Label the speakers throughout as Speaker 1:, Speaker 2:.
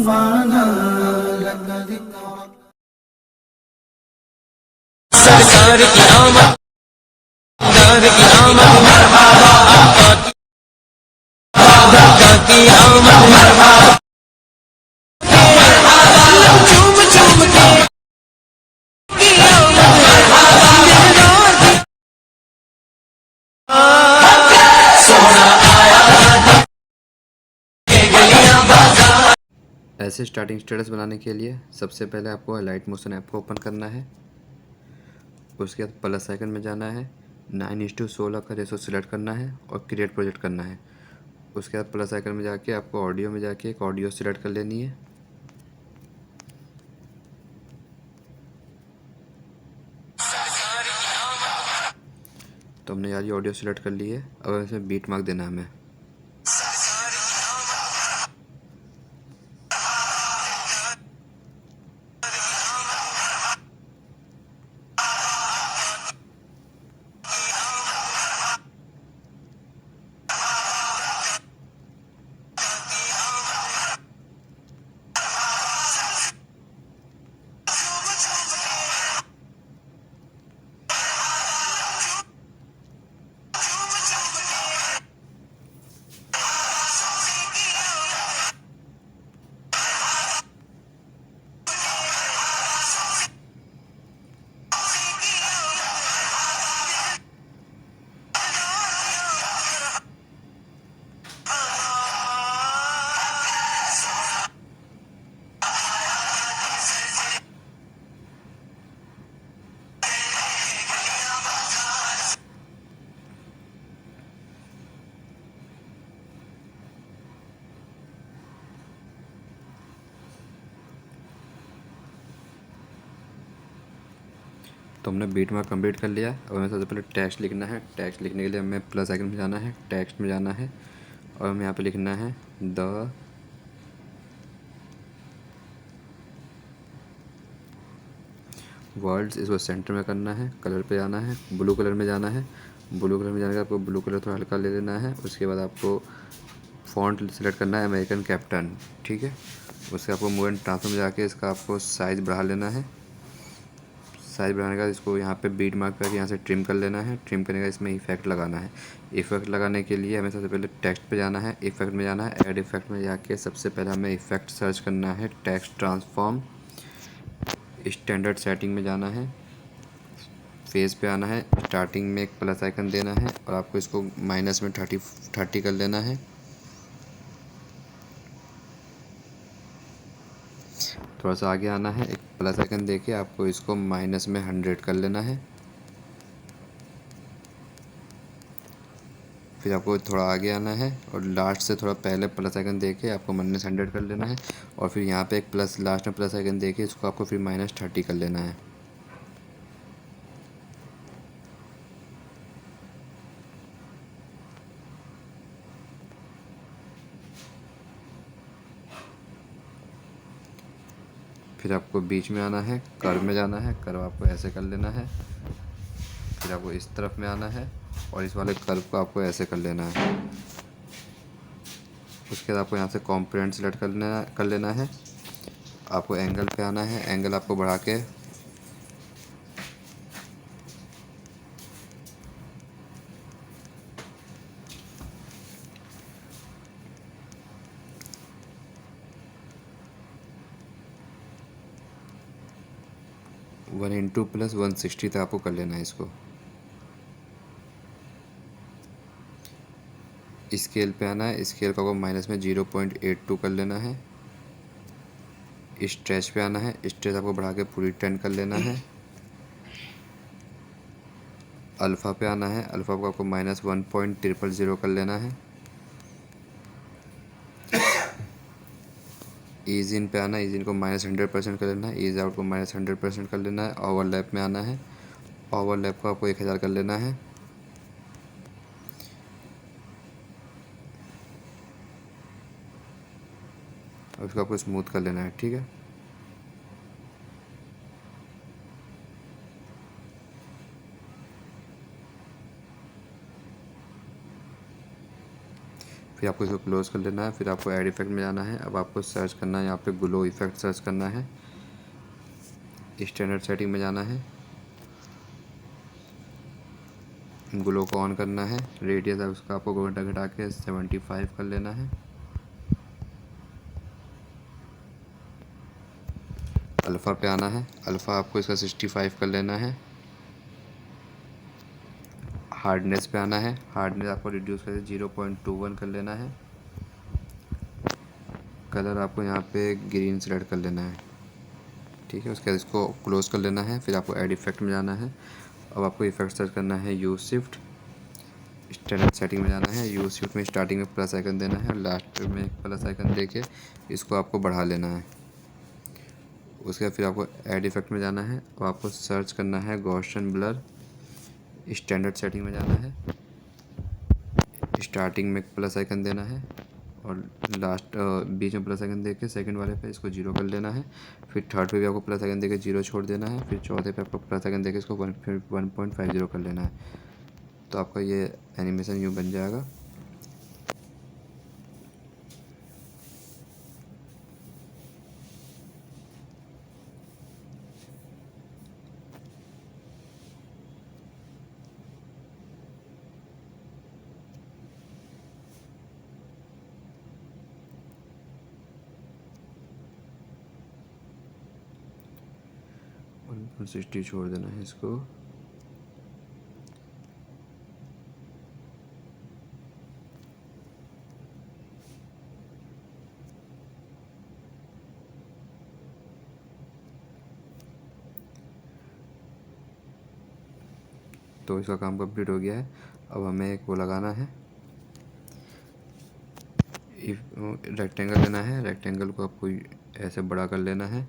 Speaker 1: रफ़ाना luck ज़िक्रक।
Speaker 2: सरकार की आमद, दार की आमद, आका की आमद, चूम चूम के की
Speaker 3: ऐसे स्टार्टिंग स्टेटस बनाने के लिए सबसे पहले आपको लाइट मोशन ऐप को ओपन करना है। उसके बाद प्लस आइकन में जाना है, 9:16 का रेशो सिलेक्ट करना है और क्रिएट प्रोजेक्ट करना है। उसके बाद प्लस आइकन में जाके आपको ऑडियो में जाके एक ऑडियो सिलेक्ट कर लेनी है। तो हमने यार ये ऑडियो सिलेक्ट कर ली है। अब इसमें बीट मार्क देना है हमें। तो हमने बीट मार्क कंप्लीट कर लिया। अब हमें सबसे पहले टेक्स्ट लिखना है। टेक्स्ट लिखने के लिए हमें प्लस आइकन में जाना है, टेक्स्ट में जाना है और हमें यहाँ पे लिखना है द वर्ड्स। इसको सेंटर में करना है, कलर पे जाना है, ब्लू कलर में जाना है। ब्लू कलर में जाने के आपको ब्लू कलर थोड़ा हल्का ले लेना है। उसके बाद आपको फ़ॉन्ट सेलेक्ट करना है अमेरिकन कैप्टन, ठीक है। उसके आपको मूव एंड ट्रांसफर में जाके इसका आपको साइज़ बढ़ा लेना है। साइज़ बढ़ाने के बाद इसको यहाँ पे बीट मार्क करके यहाँ से ट्रिम कर लेना है। ट्रिम करने का इसमें इफेक्ट लगाना है। इफेक्ट लगाने के लिए हमें सबसे पहले टेक्स्ट पे जाना है, इफेक्ट में जाना है, ऐड इफेक्ट में जाके सबसे पहले हमें इफेक्ट सर्च करना है, टेक्स्ट ट्रांसफॉर्म। स्टैंडर्ड सेटिंग में जाना है, फेस पे आना है, स्टार्टिंग में एक प्लस आइकन देना है और आपको इसको माइनस में 30 कर लेना है। थोड़ा सा आगे आना है, एक प्लस आइकन देके आपको इसको माइनस में 100 कर लेना है। फिर आपको थोड़ा आगे आना है और लास्ट से थोड़ा पहले प्लस आइकन देके आपको -100 कर लेना है और फिर यहाँ पे एक प्लस लास्ट में प्लस आइकन देके इसको आपको फिर -30 कर लेना है। फिर आपको बीच में आना है, कर्व में जाना है, कर्व आपको ऐसे कर लेना है। फिर आपको इस तरफ में आना है और इस वाले कर्व को आपको ऐसे कर लेना है। उसके बाद आपको यहाँ से कॉम्पोनेंट सेलेक्ट कर लेना है। आपको एंगल पे आना है, एंगल आपको बढ़ा के 1:+160 तक आपको कर लेना है इसको। स्केल पे आना है, स्केल को आपको माइनस में 0.82 कर लेना है। स्ट्रेच पे आना है, स्ट्रेच आपको बढ़ा के पूरी 10 कर लेना है। अल्फ़ा पे आना है, अल्फ़ा को आपको -1.000 कर लेना है। ईज इन पे आना है, ईज इन को -100% कर लेना है। ईज आउट को -100% कर लेना है। ओवरलैप में आना है, ओवरलैप को आपको 1000 कर लेना है। और इसको आपको स्मूथ कर लेना है, ठीक है। फिर आपको इसको क्लोज़ कर लेना है। फिर आपको ऐड इफेक्ट में जाना है। अब आपको सर्च करना है, यहाँ पे ग्लो इफेक्ट सर्च करना है। स्टैंडर्ड सेटिंग में जाना है, ग्लो को ऑन करना है। रेडियस है उसका आपको घटा घटा के 75 कर लेना है। अल्फ़ा पे आना है, अल्फ़ा आपको इसका 65 कर लेना है। हार्डनेस पे आना है, हार्डनेस आपको रिड्यूस करके 0.21 कर लेना है। कलर आपको यहाँ पे ग्रीन सेलेक्ट कर लेना है, ठीक है। उसके बाद इसको क्लोज़ कर लेना है। फिर आपको ऐड इफेक्ट में जाना है। अब आपको इफेक्ट सर्च करना है यूज शिफ्ट। स्टैंडर्ड सेटिंग में जाना है। यूज शिफ्ट में स्टार्टिंग में प्लस आइकन देना है और लास्ट में एक प्लस आइकन देके इसको आपको बढ़ा लेना है। उसके बाद फिर आपको ऐड इफेक्ट में जाना है और आपको सर्च करना है गॉसियन ब्लर। स्टैंडर्ड सेटिंग में जाना है, स्टार्टिंग में एक प्लस आइकन देना है और लास्ट बीच में प्लस आइकन देके सेकंड वाले पे इसको 0 कर लेना है। फिर थर्ड पे भी आपको प्लस आइकन देके 0 छोड़ देना है। फिर चौथे पे आपको प्लस आइकन देके इसको 1.50 कर लेना है। तो आपका ये एनिमेशन यूँ बन जाएगा। वन 60 छोड़ देना है इसको। तो इसका काम कंप्लीट हो गया है। अब हमें एक वो लगाना है, रेक्टेंगल लेना है। रेक्टेंगल को आपको ऐसे बड़ा कर लेना है।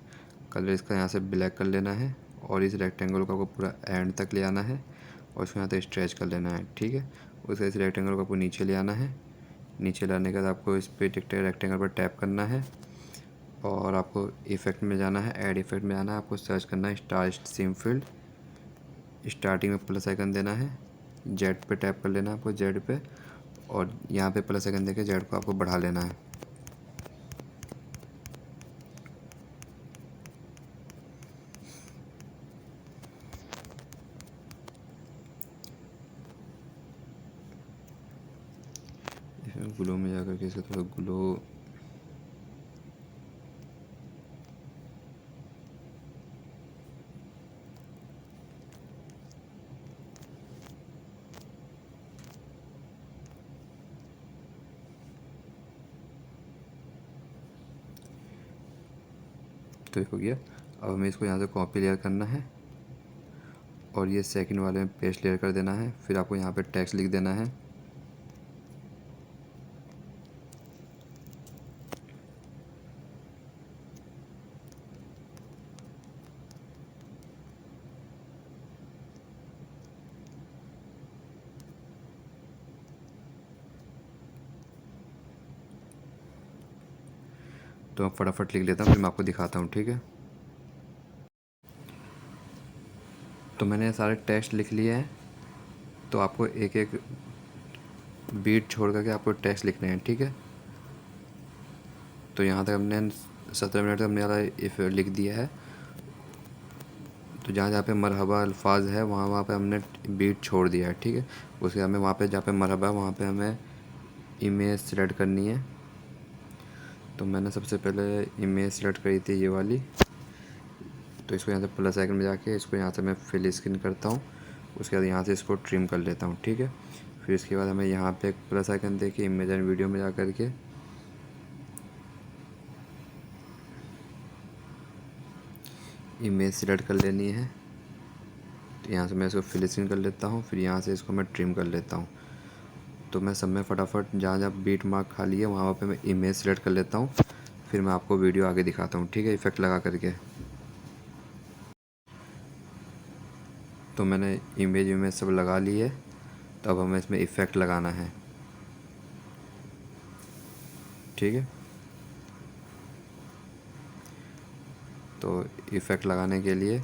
Speaker 3: कलर इसका यहाँ से ब्लैक कर लेना है और इस रेक्टेंगल को आपको पूरा एंड तक ले आना है और इसको यहाँ तक स्ट्रेच कर लेना है, ठीक है। उसके इस रेक्टेंगल को आपको नीचे ले आना है। नीचे लाने के बाद आपको इस पे रेक्टेंगल पर टैप करना है और आपको इफेक्ट में जाना है, ऐड इफेक्ट में जाना है। आपको सर्च करना है स्टार सीम फील्ड। स्टार्टिंग में प्लस आइकन देना है, जेड पे टैप कर लेना है आपको, जेड पे, और यहाँ पे प्लस आइकन देके जेड को आपको बढ़ा लेना है। इसमें ग्लो में जाकर के इसका थोड़ा ग्लो तो हो गया। अब हमें इसको यहाँ से कॉपी लेयर करना है और ये सेकंड वाले में पेस्ट लेयर कर देना है। फिर आपको यहाँ पे टेक्स्ट लिख देना है। तो मैं फटाफट लिख लेता हूँ, फिर मैं आपको दिखाता हूँ, ठीक है। तो मैंने सारे टेक्स्ट लिख लिए हैं। तो आपको एक एक बीट छोड़ करके आपको टेक्स्ट लिखने हैं, ठीक है। तो यहाँ तक हमने 17 मिनट तक हमने ज़्यादा इफ लिख दिया है। तो जहाँ जहाँ पे मरहबा अल्फाज है वहाँ वहाँ पे हमने बीट छोड़ दिया है, ठीक है। उसके हमें वहाँ पे जहाँ पे मरहबा है वहाँ पे हमें इमेज सेलेक्ट करनी है। तो मैंने सबसे पहले इमेज सेलेक्ट करी थी ये वाली। तो इसको यहाँ से प्लस आइकन में जाके इसको यहाँ से मैं फिल स्क्रीन करता हूँ। उसके बाद यहाँ से इसको ट्रिम कर लेता हूँ, ठीक है। फिर इसके बाद हमें यहाँ पे एक प्लस आइकन दे के इमेज एंड वीडियो में जा कर के इमेज सेलेक्ट कर लेनी है। तो यहाँ से मैं इसको फिल स्क्रीन कर लेता हूँ। फिर यहाँ से इसको मैं ट्रिम कर लेता हूँ। तो मैं सब में फटाफट जहाँ जहाँ बीट मार्क खाली है वहाँ पे मैं इमेज सेलेक्ट कर लेता हूँ। फिर मैं आपको वीडियो आगे दिखाता हूँ, ठीक है, इफेक्ट लगा करके। तो मैंने इमेज सब लगा ली है। तो अब हमें इसमें इफ़ेक्ट लगाना है, ठीक है। तो इफ़ेक्ट लगाने के लिए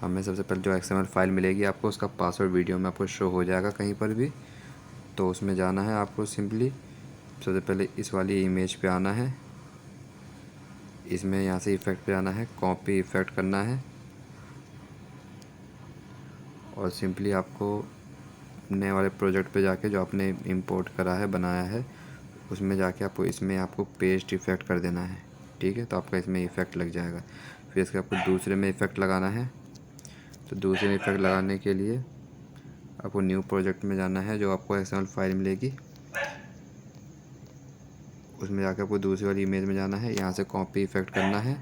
Speaker 3: हमें सबसे पहले जो XML फाइल मिलेगी आपको, उसका पासवर्ड वीडियो में आपको शो हो जाएगा कहीं पर भी। तो उसमें जाना है आपको सिंपली, सबसे पहले इस वाली इमेज पे आना है, इसमें यहाँ से इफ़ेक्ट पे आना है, कॉपी इफ़ेक्ट करना है और सिंपली आपको नए वाले प्रोजेक्ट पे जाके जो आपने इंपोर्ट करा है, बनाया है, उसमें जाके आपको इसमें आपको पेस्ट इफ़ेक्ट कर देना है। ठीक है, तो आपका इसमें इफ़ेक्ट लग जाएगा। फिर इसके आपको दूसरे में इफ़ेक्ट लगाना है। तो दूसरे में इफ़ेक्ट लगाने के लिए आपको न्यू प्रोजेक्ट में जाना है, जो आपको एक्सएमएल फाइल मिलेगी, उसमें जाकर आपको दूसरी वाली इमेज में जाना है, यहाँ से कॉपी इफ़ेक्ट करना है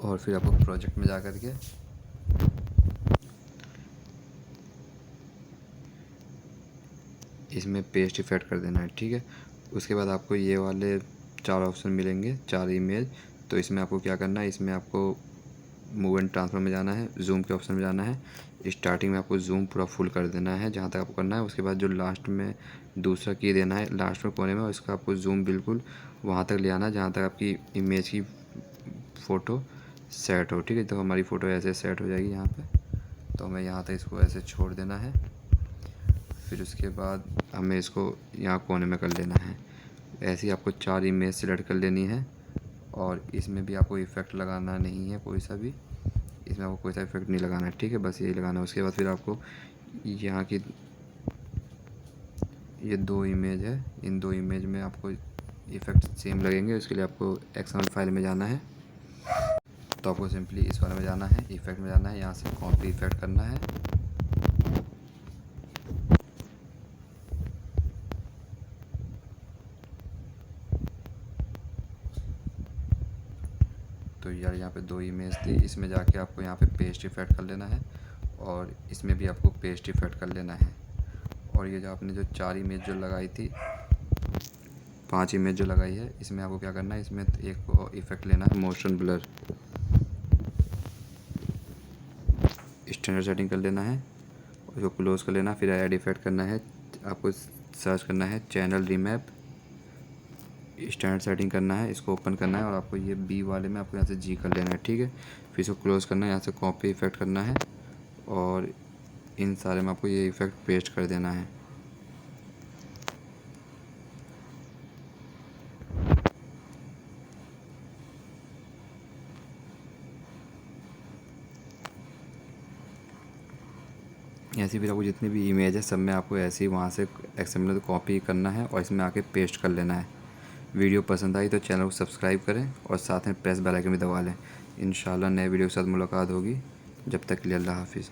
Speaker 3: और फिर आपको प्रोजेक्ट में जा कर के इसमें पेस्ट इफ़ेक्ट कर देना है। ठीक है, उसके बाद आपको ये वाले 4 ऑप्शन मिलेंगे, 4 इमेज। तो इसमें आपको क्या करना है, इसमें आपको मूव एंड ट्रांसफर में जाना है, जूम के ऑप्शन में जाना है। स्टार्टिंग में आपको जूम पूरा फुल कर देना है जहाँ तक आपको करना है। उसके बाद जो लास्ट में दूसरा की देना है, लास्ट में कोने में, उसका आपको जूम बिल्कुल वहाँ तक ले आना है जहाँ तक आपकी इमेज की फ़ोटो सेट हो। ठीक है, तो हमारी फ़ोटो ऐसे सेट हो जाएगी यहाँ पे। तो हमें यहाँ तक इसको ऐसे छोड़ देना है। फिर उसके बाद हमें इसको यहाँ कोने में कर लेना है। ऐसे ही आपको 4 इमेज सेलेक्ट कर लेनी है और इसमें भी आपको इफ़ेक्ट लगाना नहीं है कोई सा भी, इसमें आपको कोई सा इफ़ेक्ट नहीं लगाना है। ठीक है, बस यही लगाना है। उसके बाद फिर आपको यहाँ की ये 2 इमेज है, इन 2 इमेज में आपको इफ़ेक्ट सेम लगेंगे। उसके लिए आपको एक्सएमएल फाइल में जाना है। तो आपको सिंपली इस वाले में जाना है, इफ़ेक्ट में जाना है, यहाँ से कॉपी इफ़ेक्ट करना है तो यार यहाँ पे 2 इमेज थी, इसमें जाके आपको यहाँ पे पेस्ट इफ़ेक्ट कर लेना है और इसमें भी आपको पेस्ट इफ़ेक्ट कर लेना है। और ये जो आपने जो 4 इमेज जो लगाई थी, 5 इमेज जो लगाई है, इसमें आपको क्या करना है, इसमें एक इफ़ेक्ट लेना है, मोशन ब्लर। स्टैंडर्ड सेटिंग कर लेना है, उसको क्लोज कर लेना। फिर ऐड इफ़ेक्ट करना है, आपको सर्च करना है चैनल रीमैप, स्टैंडर्ड सेटिंग करना है, इसको ओपन करना है और आपको ये बी वाले में आपको यहाँ से जी कर लेना है। ठीक है, फिर इसको क्लोज़ करना है, यहाँ से कॉपी इफ़ेक्ट करना है और इन सारे में आपको ये इफ़ेक्ट पेस्ट कर देना है। ऐसी फिर आपको जितनी भी इमेज है सब में आपको ऐसे ही वहाँ से एक्सएमएल कॉपी करना है और इसमें आके पेस्ट कर लेना है। वीडियो पसंद आई तो चैनल को सब्सक्राइब करें और साथ में प्रेस बेल आइकन भी दबा लें। इंशाल्लाह नए वीडियो के साथ मुलाकात होगी। जब तक के लिए अल्लाह हाफिज़।